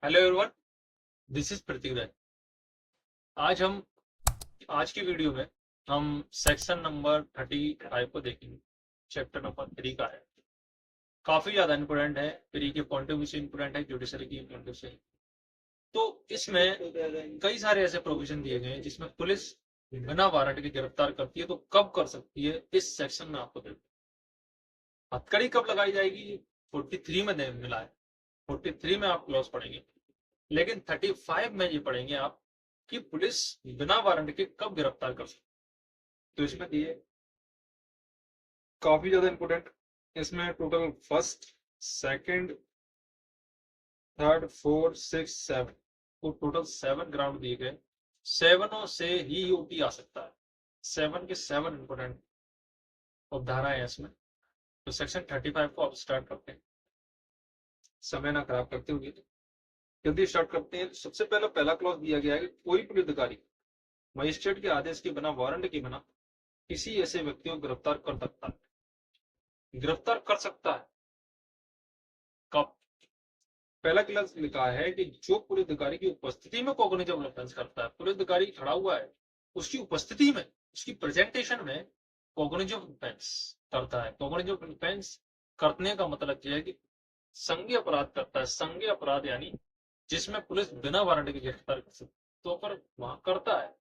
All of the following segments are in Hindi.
हेलो एवरीवन, दिस इज प्रतीक राय। आज हम आज की वीडियो में हम सेक्शन नंबर 35 को देखेंगे। चैप्टर नंबर 3 का है। काफी ज्यादा इंपोर्टेंट है, प्री के पॉइंट ऑफ व्यू से इंपोर्टेंट है, जुडिशरी की पॉइंट ऑफ व्यू से। तो इसमें कई सारे ऐसे प्रोविजन दिए गए हैं जिसमें पुलिस बिना वारंट के गिरफ्तार करती है। तो कब कर सकती है, इस सेक्शन में आपको देखो। हथकड़ी कब लगाई जाएगी, 43 में मिला है। 43 में आप क्लॉज पढ़ेंगे, लेकिन 35 में ये पढ़ेंगे आप कि पुलिस बिना वारंट के कब गिरफ्तार कर सकती है। तो इसमें दिए काफी ज्यादा इंपोर्टेंट। इसमें total first, second, third, fourth, six, seven, तो टोटल 7 ग्राउंड दिए गए। सेवनों से ही यूटी आ सकता है। 7 के 7 इंपोर्टेंट अवधारणाएं हैं इसमें। तो सेक्शन 35 को आप स्टार्ट करते हैं, समय ना खराब करते हुए जल्दी स्टार्ट करते हैं। सबसे पहला क्लॉज दिया गया है कि कोई पुलिस अधिकारी मजिस्ट्रेट के आदेश के बिना, वारंट के बिना किसी ऐसे व्यक्ति को गिरफ्तार कर सकता है। गिरफ्तार कर सकता है कब? पहला क्लास लिखा है कि जो पुलिस अधिकारी की उपस्थिति में कॉग्निटिव ऑफेंस करता है। पुलिस अधिकारी खड़ा हुआ है, उसकी उपस्थिति में, उसकी प्रेजेंटेशन में कॉग्निटिव ऑफेंस करता है। कॉग्निटिव ऑफेंस करने का मतलब यह है कि संज्ञेय अपराध करता है। संज्ञेय अपराध यानी जिसमें पुलिस बिना वारंट के गिरफ्तार कर सकती, तो अगर वहां करता है,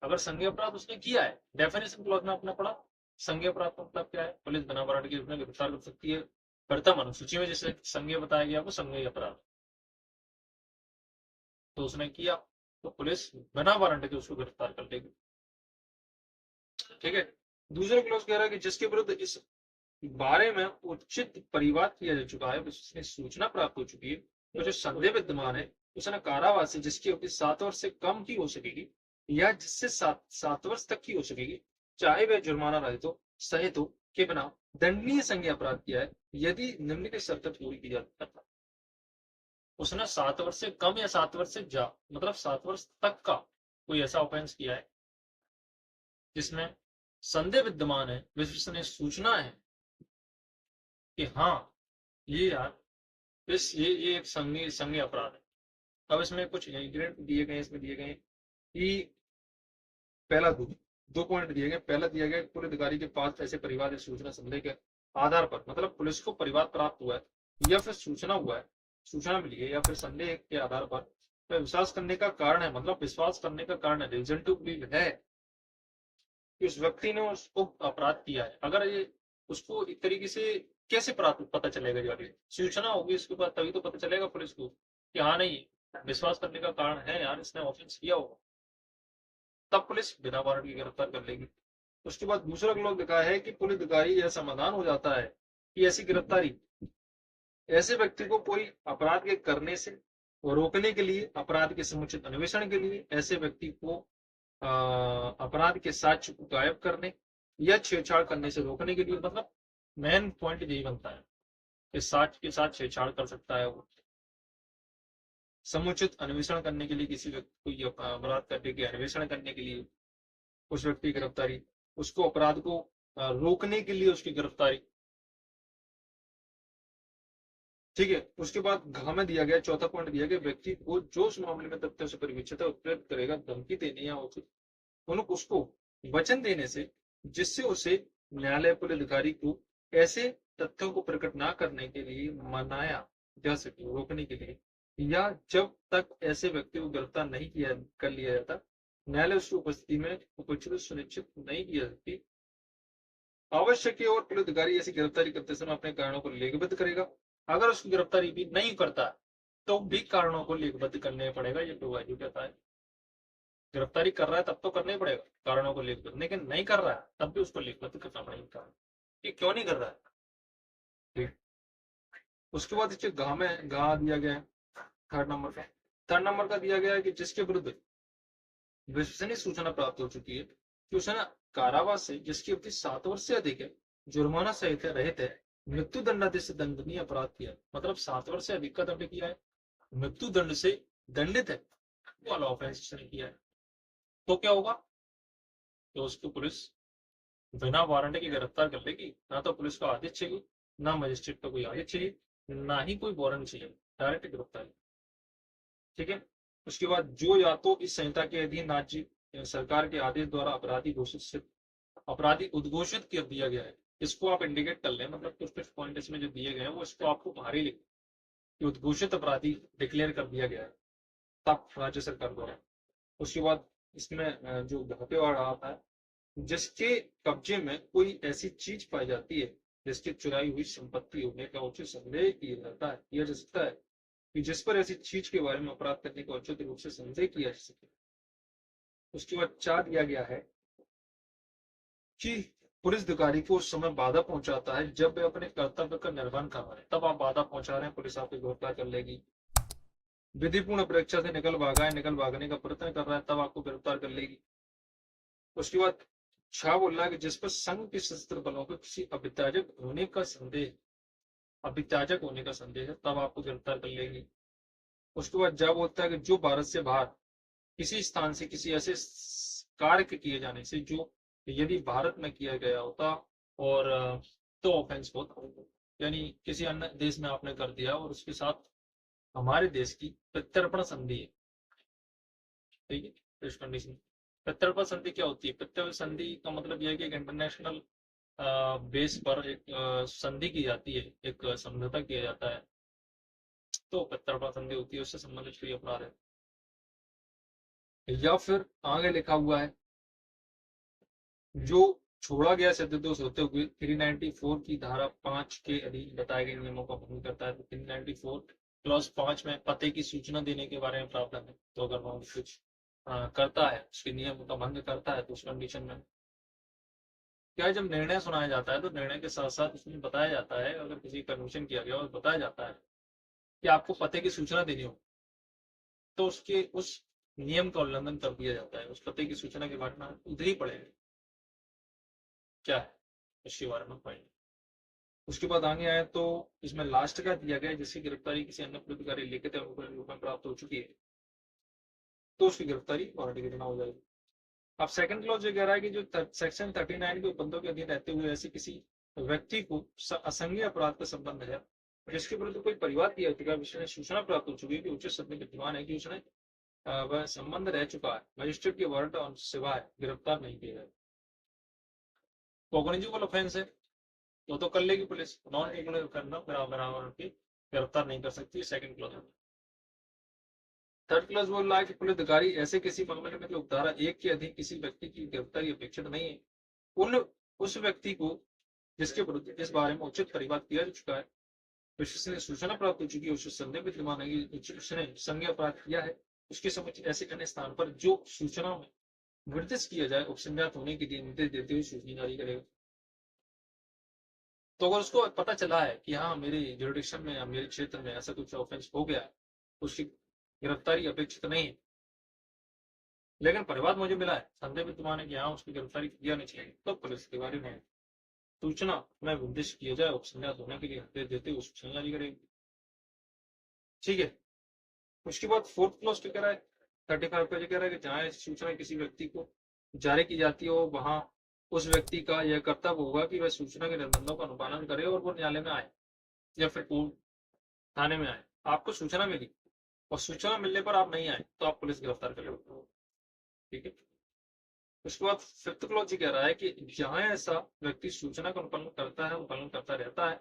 अगर संज्ञेय अपराध उसने किया है, डेफिनेशन क्लॉज में आपने पढ़ा संज्ञेय अपराध का मतलब क्या है। पुलिस बिना वारंट के उसने गिरफ्तार कर सकती है। प्रथम अनुसूची में जिसे संज्ञेय बताया गया वो संज्ञेय अपराध, तो उसने किया, तो पुलिस बिना वारंट के उसको गिरफ्तार कर लेगी। ठीक है। दूसरा क्लॉज कह रहा है कि जिसके विरुद्ध इस बारे में उचित परिवाद किया जा चुका है, उसने सूचना प्राप्त हो चुकी है, तो जो संदेह विद्यमान है उसने कारावास जिसकी अवधि 7 वर्ष से कम की हो सकेगी या जिससे 7 वर्ष तक की हो सकेगी, चाहे वह जुर्माना रहित हो सहित हो, के बिना दंडनीय संज्ञेय अपराध किया है, यदि निम्न की शर्त पूरी की जाती है। उसने 7 वर्ष से कम या 7 वर्ष से जा मतलब 7 वर्ष तक का कोई ऐसा ऑफेंस किया है जिसमें संदेह विद्यमान है, विश्वसनीय सूचना है कि हाँ ये यार इस ये एक संज्ञेय संज्ञेय अपराध है। अब इसमें कुछ इंग्रेडिएंट दिए गए, इसमें दिए गए कि पहला दो पॉइंट दिए गए। पहला दिया गया पुलिस अधिकारी के पास ऐसे परिवार या सूचना संदेह के आधार पर, मतलब पुलिस को परिवार प्राप्त हुआ है या फिर सूचना हुआ है, सूचना मिली है या फिर संदेह के आधार पर विश्वास करने का कारण है, मतलब विश्वास करने का कारण है, रीजन टू बिलीव है कि उस व्यक्ति ने उसको अपराध किया है। अगर ये उसको एक तरीके से कैसे पता चलेगा, जो सूचना होगी उसके बाद तभी तो पता चलेगा पुलिस को कि हाँ नहीं विश्वास करने का कारण है यार, इसने ऑफेंस किया होगा, तब पुलिस बिना वारंट की गिरफ्तार कर लेगी। उसके बाद दूसरा क्लॉज लिखा है कि पुलिस अधिकारी यह समाधान हो जाता है कि ऐसी गिरफ्तारी ऐसे व्यक्ति को कोई अपराध के करने से रोकने के लिए, अपराध के समुचित अन्वेषण के लिए, ऐसे व्यक्ति को अपराध के साक्ष्य को गायब करने या छेड़छाड़ करने से रोकने के लिए, मतलब मेन पॉइंट यही बनता है कि साक्ष्य के साथ छेड़छाड़ कर सकता है वो। समुचित अन्वेषण करने के लिए, किसी व्यक्ति को अपराध करने के अन्वेषण करने के लिए उस व्यक्ति की गिरफ्तारी, उसको अपराध को रोकने के लिए उसकी गिरफ्तारी। ठीक है। उसके बाद घ में दिया गया, चौथा पॉइंट दिया गया, व्यक्ति को जो उस मामले में तथ्यों से परिवीक्षित है उत्प्रेरित करेगा धमकी देने या उसको वचन देने से, जिससे उसे न्यायालय पुलिस अधिकारी को ऐसे तथ्यों को प्रकट न करने के लिए मनाया जा सके, रोकने के लिए, या जब तक ऐसे व्यक्ति को गिरफ्तार नहीं किया कर लिया जाता, न्यायालय उसकी उपस्थिति में उपस्थित सुनिश्चित नहीं की जा सकती। आवश्यक है और पुलिस अधिकारी ऐसी गिरफ्तारी करते समय अपने कारणों को लेखबद्ध करेगा। अगर उसकी गिरफ्तारी भी नहीं करता तो भी कारणों को लेखबद्ध करने पड़ेगा, ये प्रोवाइड कहता है। गिरफ्तारी कर रहा है तब तो करना ही पड़ेगा कारणों को लेखबद्ध, लेकिन नहीं कर रहा है तब भी उसको लेखबद्ध करना पड़ेगा कि क्यों नहीं कर रहा है। ठीक। उसके बाद इसे गा में गा दिया गया है थर्ड नंबर का दिया गया है कि जिसके विरुद्ध विश्वसनीय सूचना प्राप्त हो चुकी है कि उसने कारावास से, जिसकी अवधि 7 वर्ष से अधिक है, जुर्माना सहित है, रहित है, मृत्यु दंडादेश से दंडनीय अपराध किया, मतलब 7 वर्ष से अधिक का दंड किया है, मृत्यु दंड से दंडित है, वो वाला ऑफेंस उसने किया है, तो क्या होगा? तो उसको पुलिस बिना वारंट की गिरफ्तार कर लेगी। ना तो पुलिस का आदेश चाहिए, ना मजिस्ट्रेट का कोई आदेश चाहिए, ना ही कोई वारंट चाहिए, डायरेक्ट गिरफ्तारी। ठीक है। उसके बाद जो या तो इस संहिता के अधीन राज्य सरकार के आदेश द्वारा अपराधी उद्घोषित कर दिया गया है, इसको आप इंडिकेट कर लें, मतलब कुछ कुछ पॉइंट इसमें जो दिए गए हैं वो इसको आपको बाहर ही लिख, कि उद्घोषित अपराधी डिक्लेयर कर दिया गया है तब राज्य सरकार द्वारा। उसके बाद इसमें जो घाटेवाड़ आता है, जिसके कब्जे में कोई ऐसी चीज पाई जाती है जिसकी चुराई हुई संपत्ति होने का उचित संदेह किया जा सकता है कि जिस पर ऐसी चीज के बारे में अपराध करने का उचित रूप से संदेह किया जा सके। उसके बाद 4 दिया गया है कि पुलिस अधिकारी को उस समय बाधा पहुंचाता है जब वे अपने कर्तव्य का निर्वहन कर रहे हैं, तब आप बाधा पहुंचा रहे हैं, पुलिस आपको गिरफ्तार कर लेगी। विधिपूर्ण परीक्षा से निकल भागा है, निकल भागने का प्रयत्न कर रहा है, तब आपको गिरफ्तार कर लेगी। उसके बाद बोल रहा है कि जिस पर संघ के सशस्त्र बलों को किसी अभित्याजक होने का संदेह है, तब आपको गिरफ्तार कर लेगी। उसके बाद बोलता है कि जो भारत से बाहर किसी स्थान से किसी ऐसे कार्य के किए जाने से जो यदि भारत में किया गया होता और तो ऑफेंस होता, यानी किसी अन्य देश में आपने कर दिया और उसके साथ हमारे देश की प्रत्यर्पण संधि है, ठीक है, इस कंडीशन। प्रत्यर्पण संधि क्या होती है? प्रत्यर्पण संधि का मतलब यह है कि एक इंटरनेशनल बेस पर एक संधि की जाती है, एक समझौता किया जाता है, तो प्रत्यर्पण संधि होती है, उससे संबंधित कोई अपराध है। या फिर आगे लिखा हुआ है जो छोड़ा गया सत्यादोष होते हुए 394 की धारा 5 के अधीन बताए गए नियमों का भंग करता है। तो 394 क्लॉज 5 में पते की सूचना देने के बारे में प्रावधान है, तो अगर वह कुछ करता है, उसके नियम का भंग करता है, तो उस कंडीशन में क्या है, जब निर्णय सुनाया जाता है तो निर्णय के साथ साथ उसमें बताया जाता है, अगर किसी कन्विक्शन किया गया और बताया जाता है कि आपको पते की सूचना देनी हो, तो उसके उस नियम का उल्लंघन कर दिया जाता है। उस पते की सूचना के बारे में उधर ही पड़ेगा क्या है उसके बारे में पढ़ेंगे। उसके बाद आगे आए तो इसमें लास्ट का दिया गया जिसकी गिरफ्तारी किसी अन्य पुलिसअधिकारी लिखित रूप में प्राप्त हो चुकी है, तो उसकी गिरफ्तारी वारंट की बिना हो जाएगी। अब सेकंड क्लॉज ये कह रहा है कि जो सेक्शन 39 के उपबंधों के अधीन रहते हुए ऐसे किसी व्यक्ति को असंज्ञेय अपराध का संबंध है जिसके विरुद्ध कोई परिवार की अधिकार विषय में सूचना प्राप्त हो चुकी है कि उचित सत्य विद्यमान है कि उसने वह संबंध रह चुका है, मजिस्ट्रेट के वारंट और सिवाय गिरफ्तार नहीं किया जाए। कॉग्निजेबल ऑफेंस है तो कर लेगी पुलिस, नॉन इग्नोर करना बराबर की गिरफ्तार नहीं कर सकती, सेकंड क्लॉज। थर्ड क्लॉज बोल रहा है कि पुलिस अधिकारी ऐसे किसी मामले में जो धारा 1 के अधीन किसी व्यक्ति की गिरफ्तारी अपेक्षित नहीं है, उन उस व्यक्ति को जिसके विरुद्ध इस बारे में उचित परिवाद किया जा चुका है, जिसने सूचना प्राप्त हो चुकी है, उसे संदेह विद्यमान है कि उसने संज्ञेय अपराध किया है, उसके समुचित ऐसे अन्य स्थान पर जो सूचना में निर्दिष्ट किया जाए उपसंजात होने के लिए निर्देश देते हुए सूचना जारी करेगा। तो अगर उसको पता चला है कि हाँ मेरे जुरिडिक्शन में या मेरे क्षेत्र में ऐसा कुछ ऑफेंस हो गया है, उसकी गिरफ्तारी अपेक्षित नहीं है, लेकिन परिवाद मुझे मिला है, संदेह विद्यमान है कि हाँ उसकी गिरफ्तारी किया नहीं चाहिए, तो पुलिस के बारे में सूचना में निर्दिष्ट किया जाए उपसंजात होने के लिए निर्देश देते हुए सूचना जारी करेगी। ठीक है। उसके बाद फोर्थ क्लॉज क्या कह रहा है, 35 पे कह रहा है कि जहां सूचना किसी व्यक्ति को जारी की जाती हो, वहां उस व्यक्ति का यह कर्तव्य होगा कि वह सूचना के निर्बंधों का अनुपालन करे और वो न्यायालय में आए या फिर कोर्ट थाने में आए। आपको सूचना मिली और सूचना मिलने पर आप नहीं आए तो आप पुलिस गिरफ्तार कर लेगी। ठीक है। उसके बाद फिफ्थ क्लॉज कह रहा है कि जहां ऐसा व्यक्ति सूचना का अनुपालन करता रहता है,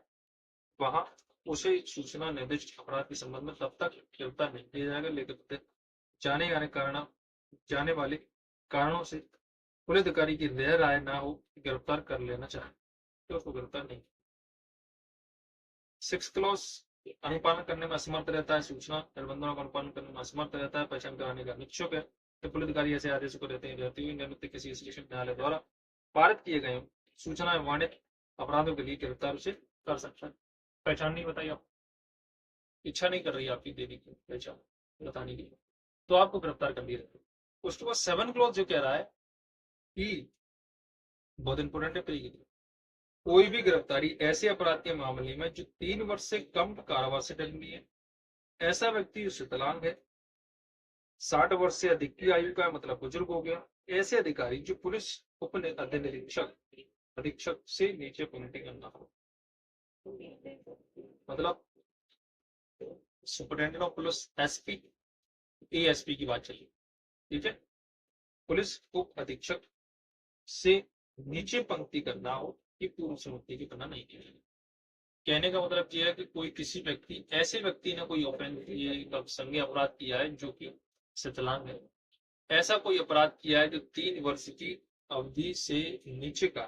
वहां उसे सूचना निर्दिष्ट अपराध के संबंध में तब तक गिरफ्तार नहीं किया जाएगा, लेकिन जाने वाले कारणों से पुलिस अधिकारी की राय ना हो गिरफ्तार कर लेना चाहिए, तो उसको गिरफ्तार नहीं। सिक्स क्लॉज अनुपालन करने में असमर्थ रहता है, सूचना निर्बंधों का अनुपालन करने में असमर्थ रहता है, पहचान कराने का निश्चुक है, तो पुलिस अधिकारी ऐसे आदेशों को रहते हुए नियमित किसी स्टेशन न्यायालय द्वारा पारित किए गए सूचना वाणिज्य अपराधों के लिए गिरफ्तार उसे कर सकता है। पहचान नहीं बताई, आप इच्छा नहीं कर रही आपकी देवी की पहचान बताने की, तो आपको गिरफ्तार कर लिया जाएगा। उसके बाद 7 क्लॉज जो कह रहा है कि बहुत इंपोर्टेंट है प्री, कोई भी गिरफ्तारी ऐसे अपराध के मामले में जो 3 वर्ष से कम कारावास से टलनी है, ऐसा व्यक्ति जो विकलांग है, 60 वर्ष से अधिक की आयु का मतलब बुजुर्ग हो गया, ऐसे अधिकारी जो पुलिस उप अधीक्षक से नीचे पोस्टिंग करना हो, मतलब superintendent of police SP ASP की बात चली, ठीक है। पुलिस उप अधीक्षक से नीचे पंक्ति करना हो कि पूर्व सम्मति की करना नहीं है। कहने का मतलब यह है कि कोई किसी व्यक्ति, ऐसे व्यक्ति ने कोई ऑफेंस, ये संज्ञेय अपराध किया है जो कि विकलांग है, ऐसा कोई अपराध किया है जो 3 वर्ष की अवधि से नीचे का,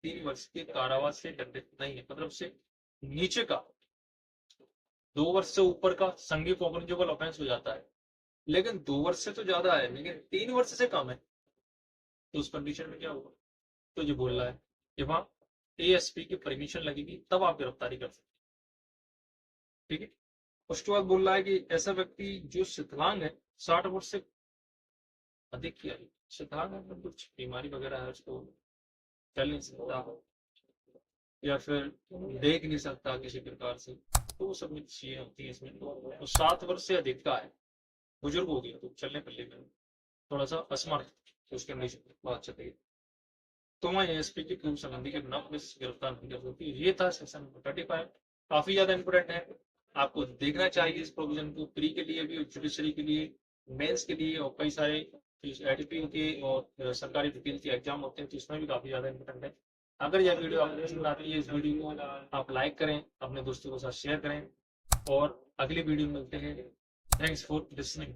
3 वर्ष के कारावास से दंडित नहीं है, मतलब से नीचे का, 2 वर्ष से ऊपर का संज्ञेय कॉग्निजेबल ऑफेंस हो जाता है, लेकिन 2 वर्ष से तो ज्यादा है लेकिन 3 वर्ष से कम है, तो उस कंडीशन में क्या होगा? तो ये बोल रहा है कि वहां एएसपी की परमिशन लगेगी तब आप गिरफ्तारी कर सकते हैं, ठीक है। उसके बाद बोल रहा है कि ऐसा व्यक्ति जो शिथिलांग है, 60 वर्ष से अधिक की आयु, शिथिलांग है मतलब कुछ बीमारी वगैरह है, उसको चल नहीं सकता या फिर देख नहीं सकता किसी प्रकार से, तो वो सब चीजें होती है इसमें। तो 7 वर्ष से अधिक का है, बुजुर्ग हो गया तो चलने फिरने में थोड़ा सा असमर्थ, तो उसके कंडीशन बात चल रही है, तो वहाँ एएसपी की पूर्व संबंधी के बिना पुलिस गिरफ्तार नहीं कर सकती। ये था सेक्शन 35, काफी ज्यादा इंपोर्टेंट है, आपको देखना चाहिए इस प्रोविजन को, प्री के लिए भी, जुडिशरी के लिए, मेंस के लिए, और कई सारे एडीपी के और सरकारी वकील के एग्जाम होते हैं, तो इसमें भी काफी ज्यादा इंपोर्टेंट है। अगर यह वीडियो आपको पसंद आती है, इस वीडियो को आप लाइक करें, अपने दोस्तों के साथ शेयर करें, और अगली वीडियो में मिलते हैं। Thanks for listening.